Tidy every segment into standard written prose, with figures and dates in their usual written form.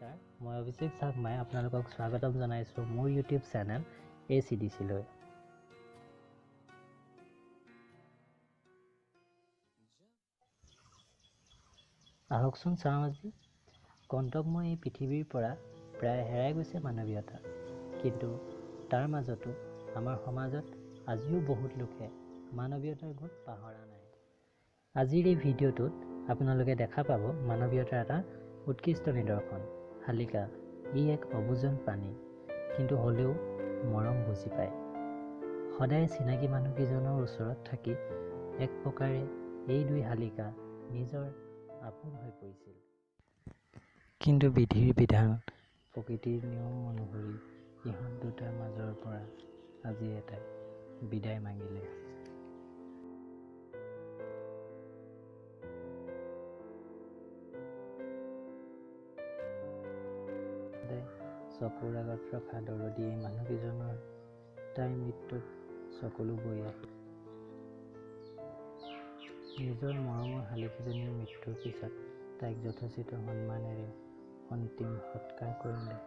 নমস্কাৰ, মই অভিষেক চাকমাই আপোনালোকক স্বাগতম জনাইছোঁ মোৰ ইউটিউব চেনেল ACDC-লৈ। আহকচোন চাওঁ আজি কণ্টকময় এই পৃথিৱীৰ পৰা প্ৰায় হেৰাই গৈছে মানৱীয়তা, কিন্তু তাৰ মাজতো আমাৰ সমাজত আজিও বহুত লোকে মানৱীয়তাৰ গুণ পাহৰা নাই। আজিৰ এই ভিডিঅ'টোত আপোনালোকে দেখা পাব মানৱীয়তাৰ এটা উৎকৃষ্ট নিদৰ্শন। শালিকা, ই এক অবুজন প্ৰাণী, কিন্তু হ'লেও মৰম বুজি পায়। সদায় চিনাকি মানুহকেইজনৰ ওচৰত থাকি এক প্ৰকাৰে এই দুই শালিকা নিজৰ আপোন হৈ পৰিছিল। কিন্তু বিধিৰ বিধান, প্ৰকৃতিৰ নিয়ম অনুসৰি ইহঁত দুটাৰ মাজৰ পৰা আজি এটাই বিদায় মাগিলে। চকুৰ আগত ৰখা দৰদী এই মানুহকেইজনৰ তাইৰ মৃত্যুত চকুলো বৈ আহে। নিজৰ মৰমৰ শালিকীজনীৰ মৃত্যুৰ পিছত তাইক যথোচিত সন্মানেৰে অন্তিম সৎকাৰ কৰিলে।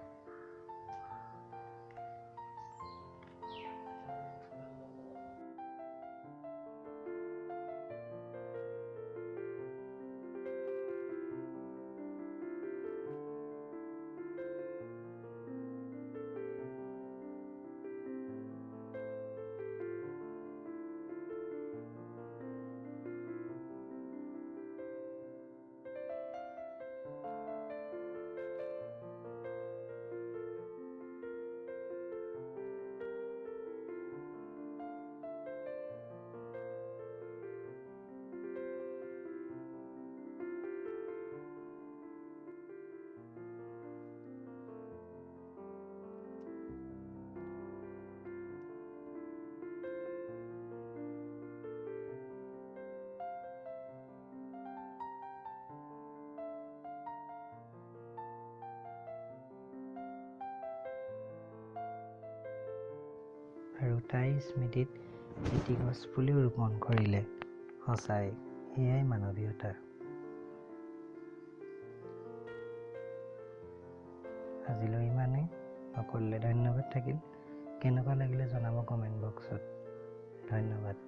আৰু তাইৰ স্মৃতিত এটি গছ পুলিও ৰোপণ কৰিলে। সঁচাই এয়াই মানৱীয়তা। আজিলৈ ইমানেই। সকলোলৈ ধন্যবাদ থাকিল। কেনেকুৱা লাগিলে জনাব কমেণ্ট বক্সত। ধন্যবাদ।